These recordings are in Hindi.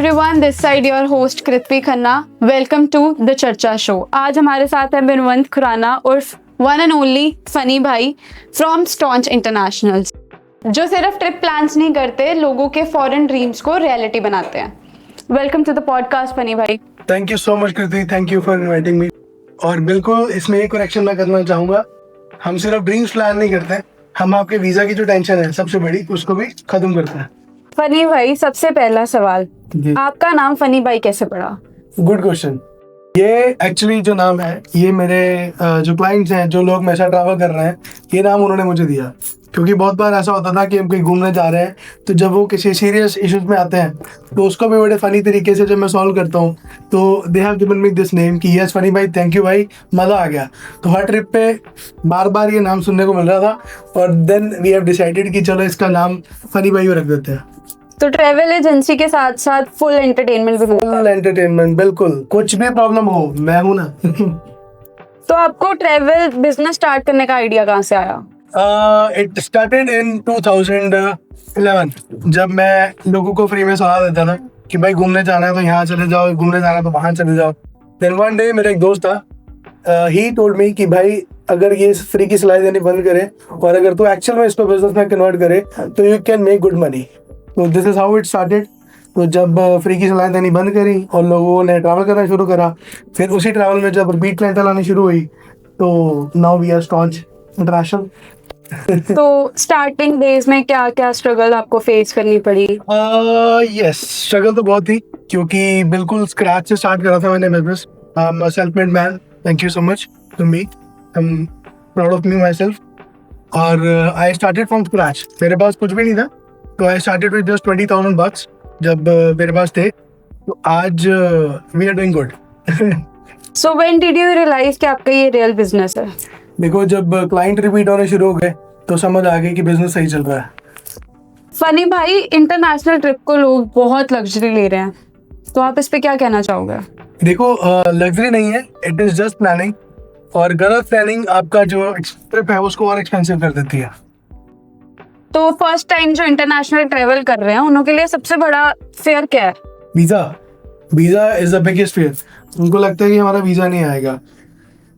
Everyone, this side your host Kriti Khanna. Welcome to the Charcha show. आज हमारे साथ है बिनवंत खुराना उर्फ वन एंड ओनली फनी भाई फ्रॉम स्टॉन्च इंटरनेशनल, जो सिर्फ ट्रिप प्लान्स नहीं करते, लोगों के फॉरेन ड्रीम्स को रियलिटी बनाते हैं। Welcome to the podcast funny Bhai. Thank you so much Kriti, thank you for inviting me. और बिल्कुल इसमें एक करेक्शन मैं करना चाहूँगा, हम सिर्फ ड्रीम्स प्लान नहीं करते, हम आपके वीज़ा की जो टेंशन है सबसे बड़ी, उसको भी खत्म करते हैं। फनी भाई, सबसे पहला सवाल, आपका नाम फनी भाई कैसे पड़ा? Good question. ये एक्चुअली जो नाम है, ये मेरे जो क्लाइंट्स हैं, जो लोग मेरे साथ ट्रैवल कर रहे हैं, ये नाम उन्होंने मुझे दिया। क्योंकि बहुत बार ऐसा होता था कि हम कहीं घूमने जा रहे हैं, तो जब वो किसी सीरियस इश्यूज में आते हैं तो उसको भी बड़े फनी तरीके से जब मैं सॉल्व करता हूँ, तो they have given me this name कि yes funny Bhai, thank you भाई, मज़ा आ गया। तो हर ट्रिप पे बार बार ये नाम सुनने को मिल रहा था और देन वी हैव डिसाइडेड कि चलो इसका नाम फनी भाई रख देते हैं। तो ट्रैवल एजेंसी के साथ साथ फुल एंटरटेनमेंट भी मिलता है? फुल एंटरटेनमेंट, बिल्कुल, कुछ भी प्रॉब्लम हो मैं हूँ ना। तो आपको ट्रैवल बिजनेस स्टार्ट करने का आइडिया कहाँ से आया? इट स्टार्टेड इन 2011, जब मैं लोगों को फ्री में सलाह देता था कि भाई घूमने जाना है तो यहाँ चले जाओ, घूमने जाना है तो वहाँ चले जाओ। देन वन डे मेरा एक दोस्त था, ही टोल्ड मी कि भाई अगर ये फ्री की सलाह देनी बंद करे और अगर तू एक्चुअल में इसको बिजनेस में कन्वर्ट करे तो you can make good money. तो this is how it started. तो जब फ्री की सलाह देनी बंद करी और लोगों ने ट्रैवल करना शुरू करा, फिर उसी ट्रैवल में जब रिपीट क्लाइंटल आनी शुरू हुई, तो now we are staunch international. तो स्टार्टिंग डेज में क्या क्या स्ट्रगल आपको फेस करनी पड़ी? यस, स्ट्रगल तो बहुत थी, क्योंकि बिल्कुल स्क्रैच से स्टार्ट करा था मैंने business. Self made man, thank you so much to me, I am proud of me myself. और आई स्टार्टेड फ्रॉम स्क्रैच, मेरे पास कुछ भी नहीं था, तो I started with just 20,000 bucks जब मेरे पास थे। तो आज we are doing good. So when did you realise कि आपका ये रियल बिजनेस है? देखो, जब क्लाइंट रिपीट होने शुरू हो गए तो समझ आ गई कि बिजनेस सही चल रहा है। फनी भाई, इंटरनेशनल ट्रिप को लोग बहुत लग्जरी ले रहे हैं, तो आप इस पे क्या कहना चाहोगे? देखो, लग्जरी नहीं है, इट इज जस्ट प्लानिंग, और गलत प्लानिंग आपका जो ट्रिप है उसको और एक्सपेंसिव कर देती है। तो फर्स्ट टाइम जो इंटरनेशनल ट्रेवल कर रहे हैं, उनके लिए सबसे बड़ा फेयर क्या है? Visa is the biggest fear. उनको लगता है कि हमारा वीजा नहीं आएगा।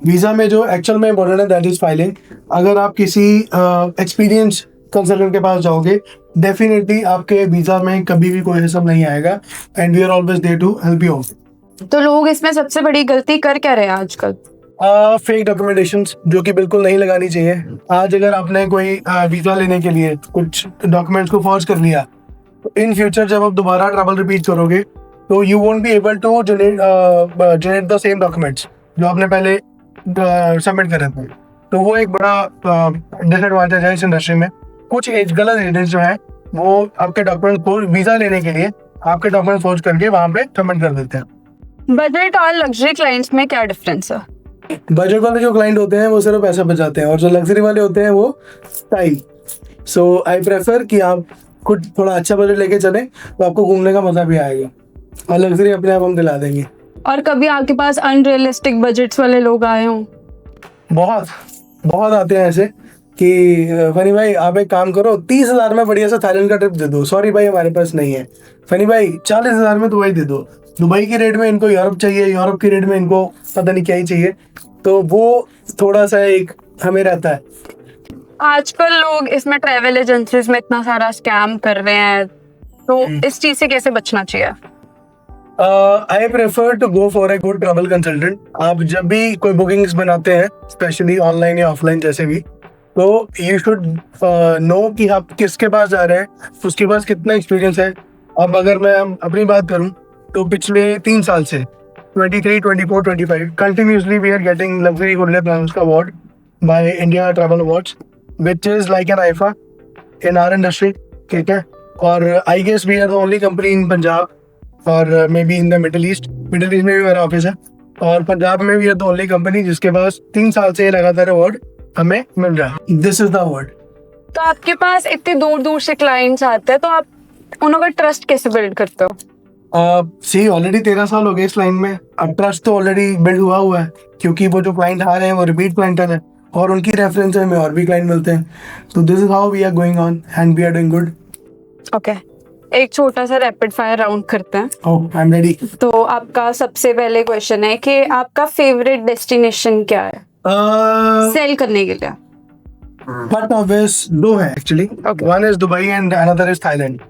वीजा में जो एक्चुअल में इम्पोर्टेंट है दैट इज फाइलिंग। अगर आप किसी एक्सपीरियंस कंसल्टेंट के पास जाओगे, डेफिनेटली आपके वीजा में कभी भी कोई हिसाब नहीं आएगा, and we are always there to help you. तो लोग इसमें सबसे बड़ी गलती कर क्या रहे हैं आजकल? फेक डॉक्यूमेंटेशंस, जो कि बिल्कुल नहीं लगानी चाहिए। आज अगर आपने कोई वीजा लेने के लिए कुछ डॉक्यूमेंट्स को फॉर्ज कर लिया, तो इन फ्यूचर जब आप दोबारा ट्रैवल रिपीट करोगे तो you won't be able to generate the same documents जो आपने पहले सबमिट करे थे। तो वो एक बड़ा डिसएडवांटेज है इस इंडस्ट्री में। कुछ गलत एजेंट्स जो है वो आपके डॉक्यूमेंट को वीजा लेने के लिए आपके डॉक्यूमेंट फॉर्ज करके वहाँ पे सबमिट कर देते हैं। बजट और लग्जरी क्लाइंट्स में क्या डिफरेंस है? बजट वाले जो क्लाइंट होते हैं वो सिर्फ पैसा बचाते हैं, और जो लग्जरी वाले होते हैं वो स्टाइल। सो आई प्रेफर कि आप खुद थोड़ा अच्छा बजट लेके चले तो आपको घूमने का मजा भी आएगा, और लग्जरी अपने आप हम दिला देंगे। और कभी आपके पास अनरियलिस्टिक बजट्स वाले लोग आए हों? बहुत आते हैं ऐसे कि फनी भाई आप एक काम करो, 30,000 में बढ़िया सा थाईलैंड का ट्रिप दे दो। सॉरी भाई, हमारे पास नहीं है। फनी भाई 40,000 में दुबई दे दो। दुबई की रेट में इनको यूरोप चाहिए, यूरोप की रेट में इनको पता नहीं क्या ही चाहिए। तो वो थोड़ा सा एक हमें रहता है। आजकल लोग इसमें ट्रैवल एजेंसीज में इतना सारा स्कैम कर रहे हैं, तो इस चीज से कैसे बचना चाहिए? I prefer to go for a good travel consultant. आप जब भी कोई बुकिंग्स बनाते हैं, स्पेशली ऑनलाइन या ऑफलाइन जैसे भी, तो यू शुड नो कि आप किसके पास जा रहे हैं, उसके पास कितना एक्सपीरियंस है। अब अगर मैं अपनी बात करूं तो पिछले 3 साल से 23, 24, 25 continuously we are getting luxury holiday plans का award by India travel awards, which is like an IIFA in our industry. ठीक है, और I guess we are the only company in Punjab और may be in the middle east में भी मेरा ऑफिस है, और पंजाब में भी है द ओनली कंपनी जिसके पास 3 साल से लगातार अवार्ड हमें मिल रहा है। This is the award. तो आपके पास इतने दूर दूर से क्लाइंट्स आते हैं, तो आप उनका ट्रस्ट कैसे बिल्ड करते हो? सी ऑलरेडी 13 साल हो गए इस लाइन में। अब ट्रस्ट तो ऑलरेडी बिल्ड हुआ है, क्योंकि वो जो क्लाइंट आ रहे हैं वो रिपीट क्लाइंट है, और उनकी रेफरेंस में और भी क्लाइंट मिलते हैं। तो this is how we are going on and we are doing good. Okay, एक छोटा सा रैपिड फायर राउंड करते हैं। Oh I am ready. तो आपका सबसे पहले क्वेश्चन है कि आपका फेवरेट डेस्टिनेशन क्या है सेल करने के लिए? बट ऑब्वियस दो है actually. Okay. One is Dubai and another is Thailand.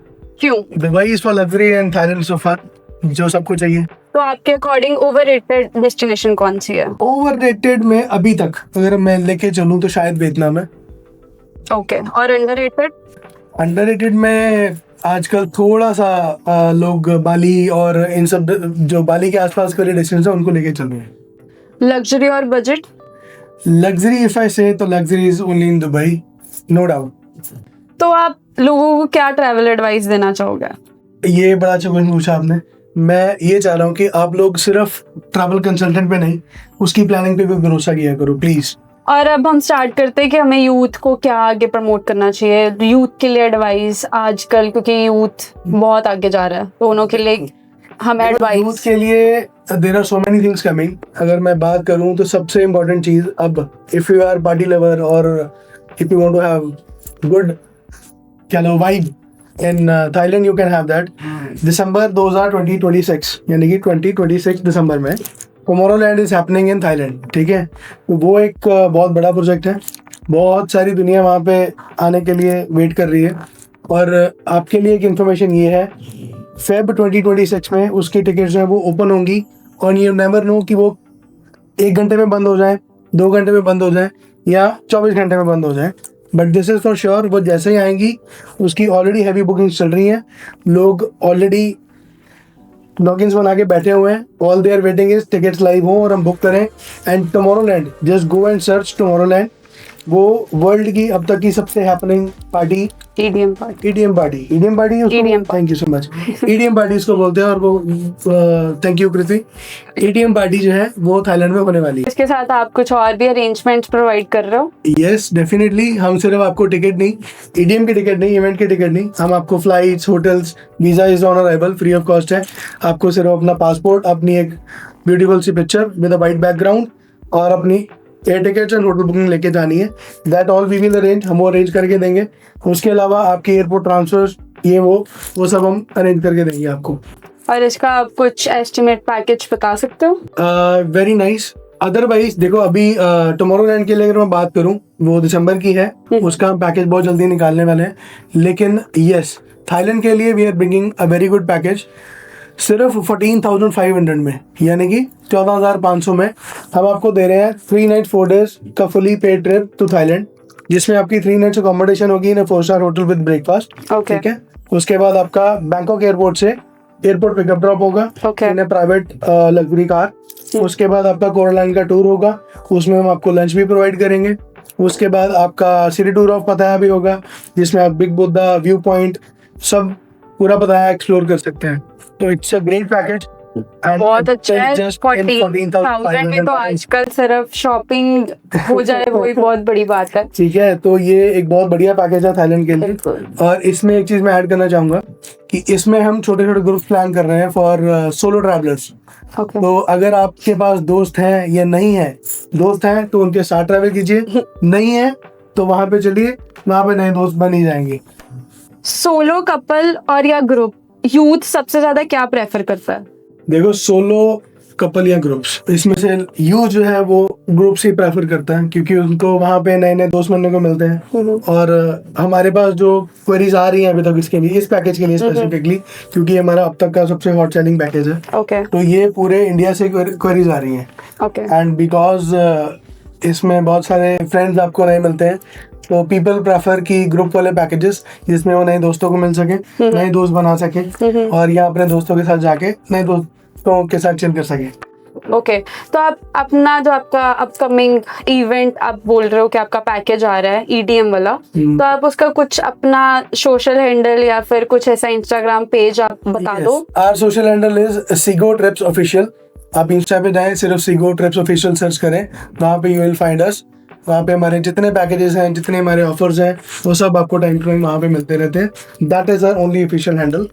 क्यों? Dubai is for luxury and Thailand so fun, जो सबको चाहिए। तो आपके अकॉर्डिंग ओवररेटेड डेस्टिनेशन कौन सी है? ओवररेटेड में अभी तक अगर मैं लेके चलूं तो शायद वियतनाम है। ओके, और अंडररेटेड? अंडररेटेड में आजकल थोड़ा सा लोग बाली और इन सब जो बाली के आसपास के डेस्टिनेशन है उनको लेके चल रहे हैं। लग्जरी और budget? Luxury if I say तो luxury is only in Dubai, no doubt. तो आप लोगों को क्या ट्रैवल एडवाइस देना चाहोगे? ये बड़ा अच्छा क्वेश्चन पूछा आपने। मैं ये चाह रहा हूँ कि आप लोग सिर्फ ट्रैवल कंसल्टेंट पे नहीं, उसकी प्लानिंग पे भी भरोसा किया करो प्लीज। और अब हम स्टार्ट करते हैं कि हमें यूथ को क्या आगे प्रमोट करना चाहिए, यूथ के लिए एडवाइस आजकल, क्योंकि यूथ बहुत आगे जा रहा है, दोनों के लिए हम यूथ एडवाइस। के लिए there are so many things coming. अगर मैं बात करूं तो सबसे इम्पोर्टेंट चीज, अब if you are party lover और if you want to have good vibe in Thailand, you can have that. दिसंबर 2026 यानी कि 2026 दिसंबर में Tomorrowland is happening in Thailand, ठीक है। तो वो एक बहुत बड़ा प्रोजेक्ट है, बहुत सारी दुनिया वहाँ पे आने के लिए वेट कर रही है। और आपके लिए एक इन्फॉर्मेशन ये है, फेब 2026 में उसकी टिकट्स जो है वो ओपन होंगी, और यू नेवर नो कि वो 1 घंटे में बंद हो जाए, 2 घंटे में बंद हो जाए, या 24 घंटे में बंद हो जाए। But this is for sure, वो जैसे ही आएंगी उसकी ऑलरेडी हैवी बुकिंग्स चल रही हैं, लोग ऑलरेडी लॉगिन्स बना के बैठे हुए हैं। All they are waiting is tickets live हो और हम बुक करें। And Tomorrowland, just go and search Tomorrowland, वो वर्ल्ड की अब तक की सबसे happening party, EDM party. EDM party thank you so much. EDM party इसको बोलते हैं। और वो thank you Kriti. EDM party जो है वो थाईलैंड में होने वाली है। इसके साथ आप कुछ और भी अरेंजमेंट्स प्रोवाइड कर रहे हो? Yes definitely. हम सिर्फ आपको टिकट नहीं, EDM की टिकट नहीं, इवेंट की टिकट नहीं, हम आपको flights, hotels, visa is on arrival, free of cost है। आपको सिर्फ अपना पासपोर्ट, अपनी एक ब्यूटीफुल सी picture with a white background और अपनी air tickets and hotel booking लेके जानी है। That all we will arrange, हम वो अरेंज करके देंगे। उसके अलावा आपके एयरपोर्ट ट्रांसफर, ये वो सब हम अरेंज करके देंगे आपको। और इसका आप कुछ एस्टिमेट पैकेज बता सकते हो? Very nice. अदरवाइज देखो, अभी टुमारोलैंड के लिए अगर मैं बात करूं, वो दिसंबर की है, उसका हम पैकेज बहुत जल्दी निकालने वाले हैं। लेकिन यस, थाईलैंड के लिए we are bringing a very good package. सिर्फ 14,500 में, यानी कि 14,500 में हम आपको दे रहे हैं 3 नाइट 4 डेज का fully paid trip to Thailand, जिसमें आपकी 3 नाइट्स अकोमोडेशन होगी in 4 star hotel with breakfast. Okay. ठीक है। उसके बाद आपका बैंकॉक एयरपोर्ट से एयरपोर्ट पिकअप ड्रॉप होगा Okay. In private luxury car. उसके बाद आपका कोरलैंड का टूर होगा, उसमें हम आपको लंच भी प्रोवाइड करेंगे। उसके बाद आपका सिटी टूर ऑफ पताया भी होगा, जिसमें आप बिग बुद्धा, व्यू पॉइंट, सब पूरा पताया एक्सप्लोर कर सकते हैं। तो इट्स अ ग्रेट पैकेज। बहुत अच्छा है। 14,000 में तो आजकल सिर्फ शॉपिंग हो जाए वही बहुत बड़ी बात है। ठीक है, तो ये एक बहुत बढ़िया पैकेज है थाईलैंड के लिए। और इसमें एक चीज मैं ऐड करना चाहूंगा कि इसमें हम छोटे छोटे ग्रुप प्लान कर रहे हैं फॉर सोलो ट्रैवलर्स। तो अगर आपके पास दोस्त हैं या नहीं है, दोस्त हैं तो उनके साथ ट्रैवल कीजिए, नहीं है तो वहां पे चलिए, वहां पे नए दोस्त बन ही जाएंगे। सोलो, कपल और या ग्रुप, यूथ सबसे ज्यादा क्या प्रेफर करता है? देखो, सोलो, कपल या ग्रुप्स, इसमें से यूथ जो है वो ग्रुप्स ही प्रेफर करता है, क्योंकि उनको वहाँ पे नए नए दोस्त बनने को मिलते हैं। और हमारे पास जो क्वेरीज आ रही हैं अभी तक इसके लिए, इस पैकेज के लिए स्पेसिफिकली, क्योंकि हमारा अब तक का सबसे हॉट सेलिंग पैकेज है। ओके। तो ये पूरे इंडिया से क्वेरीज आ रही हैं। ओके। एंड बिकॉज इसमें बहुत सारे फ्रेंड्स आपको नए मिलते हैं, तो पीपल प्रेफर की ग्रुप वाले पैकेजेस, जिसमें वो नए दोस्तों को मिल सके, नए दोस्त बना सके, और यहाँ अपने दोस्तों के साथ जाके नए दोस्तों के साथ चिल कर सके। ओके। तो आप अपना जो आपका अपकमिंग इवेंट आप बोल रहे हो कि आपका पैकेज आ रहा है EDM वाला, तो आप उसका कुछ अपना सोशल हैंडल या फिर कुछ ऐसा इंस्टाग्राम पेज आप बता दो। Our social handle is Seago trips official. आप इंस्टा पे जाएं, सिर्फ सीगो ट्रिप्स ऑफिशियल सर्च करें, वहाँ पे यू विल फाइंड अस। वहाँ पे हमारे जितने पैकेजेस हैं, जितने हमारे ऑफर्स हैं, वो सब आपको टाइम टू टाइम वहाँ पे मिलते रहते हैं। That is our only official handle.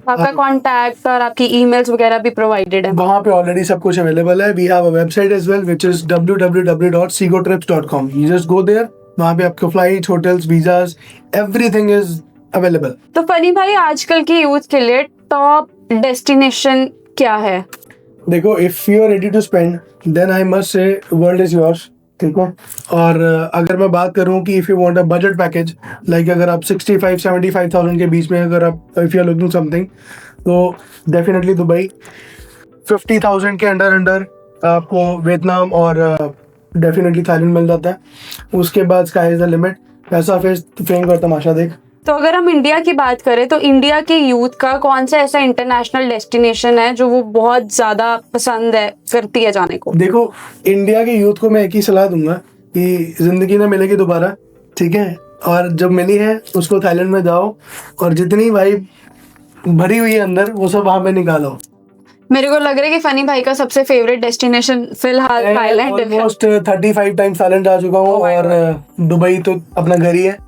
आपका कॉन्टैक्ट और आपकी ईमेल्स वगैरह भी प्रोवाइडेड है वहाँ पे ऑलरेडी सब कुछ अवेलेबल है। We have a website as well which is www.segotrips.com। You just go there, वहाँ पे आपको flight, hotels, visas, everything is available. तो फनी भाई, आजकल की यूथ के लिए टॉप डेस्टिनेशन क्या है? देखो, if you are ready to spend then I must say world is yours, ठीक है। और अगर मैं बात करूं कि if you want a budget package, like अगर आप 65-75,000 के बीच में अगर आप if you are looking something, तो डेफिनेटली दुबई। 50,000 के अंडर आपको वियतनाम और डेफिनेटली थाईलैंड मिल जाता है। उसके बाद स्काई इज द लिमिट। पैसा फेस फेम का तमाशा देख। तो अगर हम इंडिया की बात करें तो इंडिया के यूथ का कौन सा ऐसा इंटरनेशनल डेस्टिनेशन है जो वो बहुत ज्यादा पसंद है करती है जाने को? देखो, इंडिया के यूथ को मैं एक ही सलाह दूंगा कि जिंदगी ना मिलेगी दोबारा, ठीक है। और जब मिली है उसको थाईलैंड में जाओ और जितनी वाइब भरी हुई है अंदर वो सब वहां पे निकालो। मेरे को लग रहा है कि फनी भाई का सबसे फेवरेट डेस्टिनेशन फिलहाल थाईलैंड है। ऑलमोस्ट 35 टाइम्स थाईलैंड जा चुका हूँ Oh my और दुबई तो अपना घर ही है।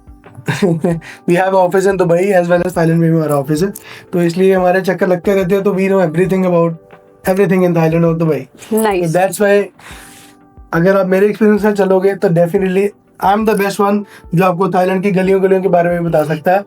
We have office in Dubai as well as Thailand में भी हमारा ऑफिस है, तो इसलिए हमारे चक्कर लगते रहते हैं। तो we know everything about everything in Thailand और दुबई। नाइस। दैट्स व्हाई अगर आप मेरे एक्सपीरियंस से चलोगे तो definitely I am the best one जो आपको थाईलैंड की गलियों गलियों के बारे में बता सकता है,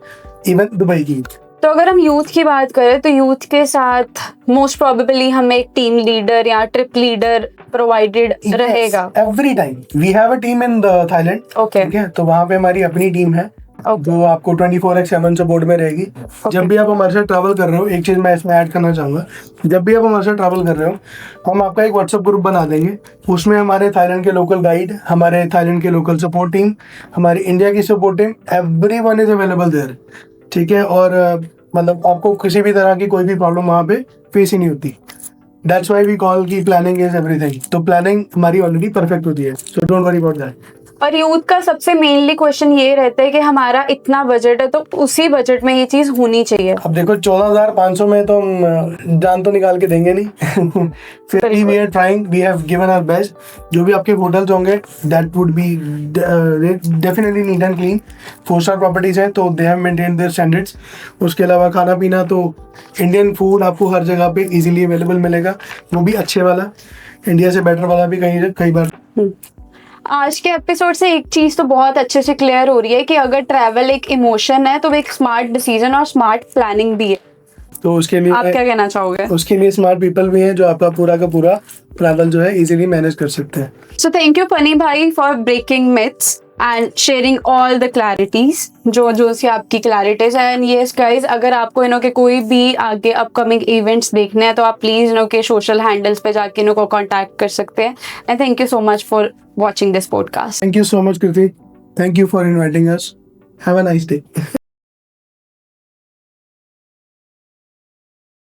इवन दुबई की। तो अगर हम यूथ की बात करें तो यूथ के साथ मोस्ट प्रोबेबली हमें एक टीम लीडर या ट्रिप लीडर प्रोवाइडेड रहेगा। Every time we have a team in Thailand, okay. ठीक है। तो वहाँ पे हमारी अपनी टीम है जो आपको 24/7 सपोर्ट में रहेगी। जब भी आप हमारे साथ ट्रैवल कर रहे हो, एक चीज मैं इसमें ऐड करना चाहूंगा, जब भी आप हमारे साथ ट्रैवल कर रहे हो हम आपका एक व्हाट्सएप ग्रुप बना देंगे। उसमें हमारे थाईलैंड के लोकल गाइड, हमारे थाईलैंड के लोकल सपोर्ट टीम, हमारी इंडिया की support team, everyone is available there, ठीक है। और मतलब आपको किसी भी तरह की कोई भी प्रॉब्लम वहाँ पे फेस ही नहीं होती। दैट्स व्हाई वी कॉल की प्लानिंग इज एवरीथिंग। तो प्लानिंग हमारी ऑलरेडी परफेक्ट होती है, so don't worry about that. और यूथ का सबसे मेनली क्वेश्चन ये रहता है कि हमारा इतना बजट है तो उसी बजट में ये चीज होनी चाहिए। अब देखो 14,500 में तो हम जान तो निकाल के देंगे नहीं। फिर भी we are trying, we have given our best. जो भी आपके होटल्स होंगे that would be definitely neat and clean. 4 star properties हैं तो they have maintained their standards. उसके अलावा खाना पीना तो इंडियन फूड आपको हर जगह पे इजीली अवेलेबल मिलेगा, वो भी अच्छे वाला, इंडिया से बेटर वाला भी कई बार। आज के एपिसोड से एक चीज तो बहुत अच्छे से क्लियर हो रही है कि अगर ट्रैवल एक इमोशन है तो वो एक स्मार्ट डिसीजन और स्मार्ट प्लानिंग भी है। तो उसके लिए आप क्या कहना चाहोगे? उसके लिए स्मार्ट पीपल भी हैं जो आपका पूरा का पूरा ट्रैवल जो है इजीली मैनेज कर सकते हैं। सो थैंक यू फनी भाई for breaking myths and sharing all the clarities जो सी आपकी क्लैरिटीज है। एंड यस गाइज, अगर आपको इनों के कोई भी आगे अपकमिंग इवेंट्स देखने हैं तो आप प्लीज इनों के सोशल हैंडल्स पे जाके इनको कॉन्टैक्ट कर सकते हैं। And thank you so much for watching this podcast. Thank you so much Kriti, thank you for inviting us, have a nice day.